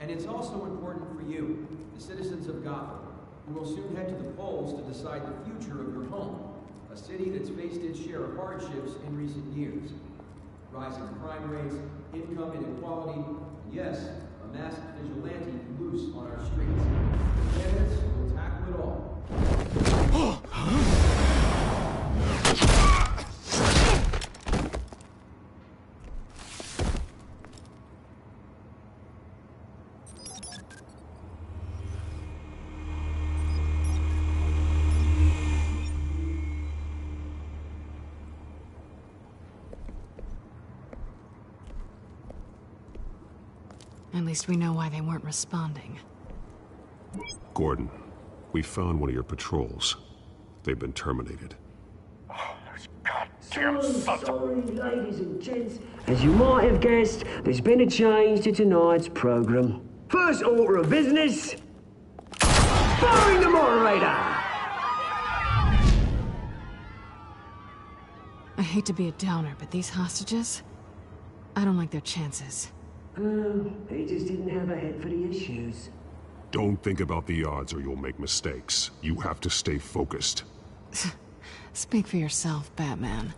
And it's also important for you, the citizens of Gotham, who will soon head to the polls to decide the future of your home, a city that's faced its share of hardships in recent years. Rising crime rates, income inequality, and yes, a masked vigilante loose on our streets. The candidates will tackle it all. At least we know why they weren't responding. Gordon, we found one of your patrols. They've been terminated. Sorry, ladies and gents. As you might have guessed, there's been a change to tonight's program. First order of business, firing the moderator! I hate to be a downer, but these hostages, I don't like their chances. He just didn't have a head for the issues. Don't think about the odds or you'll make mistakes. You have to stay focused. Speak for yourself, Batman.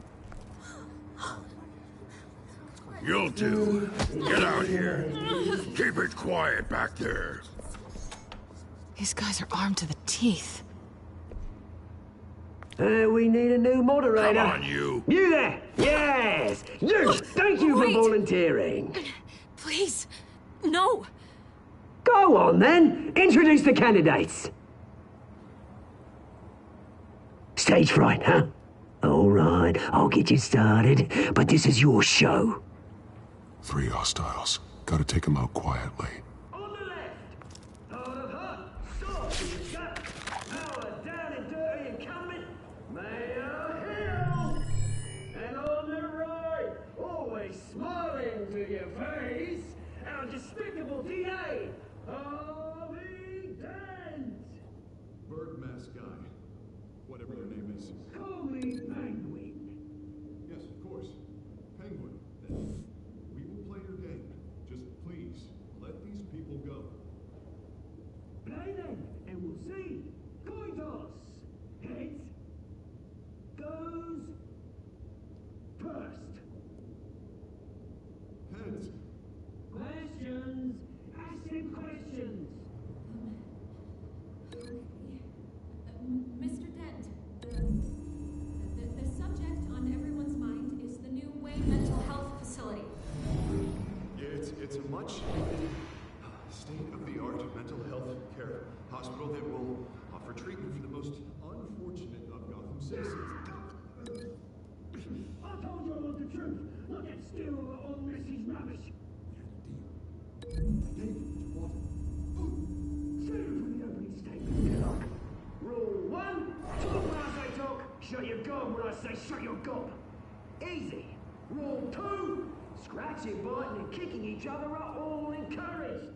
You'll do. Get out here. Keep it quiet back there. These guys are armed to the teeth. We need a new moderator. Come on, you. You there! Yes! You! Thank you for volunteering. Please, no. Go on, then. Introduce the candidates. Stage fright, huh? All right, I'll get you started, but this is your show. 3 hostiles. Gotta take them out quietly. On the left, hard of hut, soft in the gut, power down and dirty and coming, Mayor Hill. And on the right, always smiling to your face, our despicable DA, Harvey Dent. Bird mask guy. Whatever your name is. Call me Penguin. Yes, of course. Penguin, then. We will play your game. Just please, let these people go. Play then, and we'll see. Coin toss. Heads. Goes. First. Heads. Questions. Ask him questions. Mr. Dent, the subject on everyone's mind is the new Wayne Mental Health Facility. Yeah, it's a much state-of-the-art mental health care I told you I want the truth, not that still all this is rubbish. Rule 1, talk when I say talk, shut your gob when I say shut your gob. Easy. Rule 2, scratching, biting and kicking each other are all encouraged.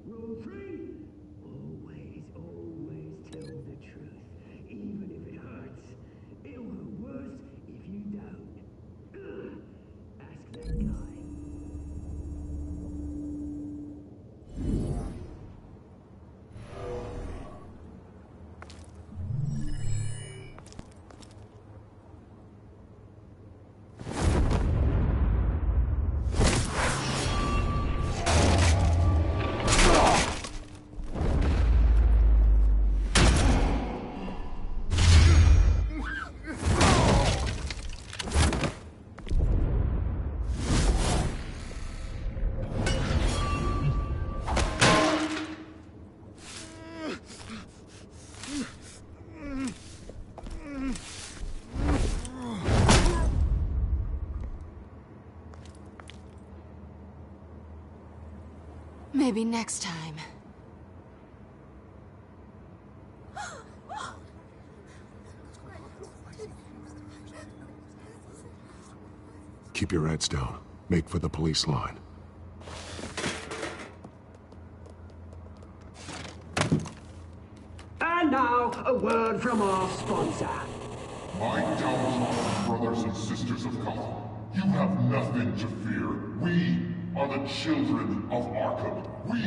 Rule 3, always tell the truth, even if it hurts. It'll hurt worse if you don't. Ask that guy. Maybe next time. Keep your heads down. Make for the police line. And now, a word from our sponsor. My downtrodden brothers and sisters of Gotham, you have nothing to fear. We are the children of Arkham. We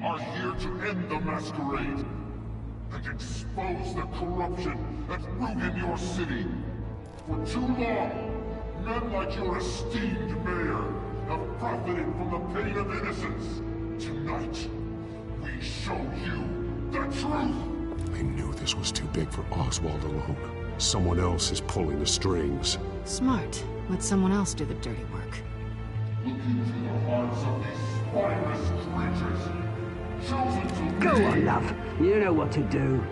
are here to end the masquerade and expose the corruption that ruined your city. For too long, men like your esteemed mayor have profited from the pain of innocence. Tonight, we show you the truth. I knew this was too big for Oswald alone. Someone else is pulling the strings. Smart. Let someone else do the dirty work. Look into the hearts of these spineless creatures, chosen to Go on, love. You know what to do.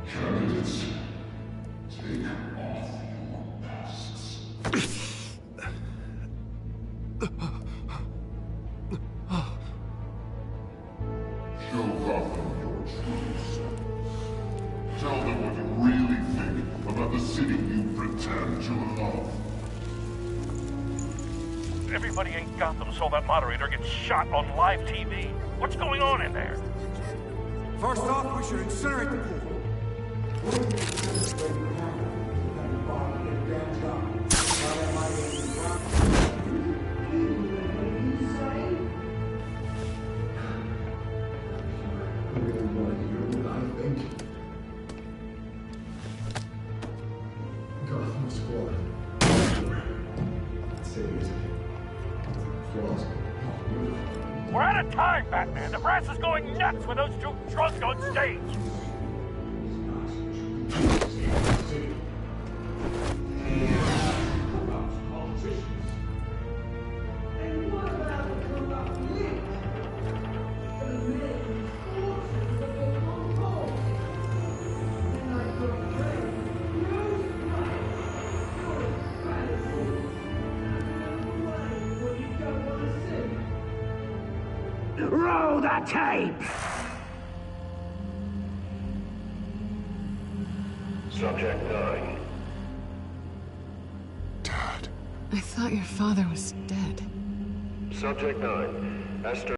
Candidates, take off your masks. Show Gotham your true self. Tell them what you really think about the city you pretend to love. Everybody in Gotham saw that moderator get shot on live TV. What's going on in there? First off, we should incinerate the pool. We're out of time, Batman. The brass is going nuts with those two drunks on stage. Roll the tape! Subject 9. I thought your father was dead. Subject 9. Esther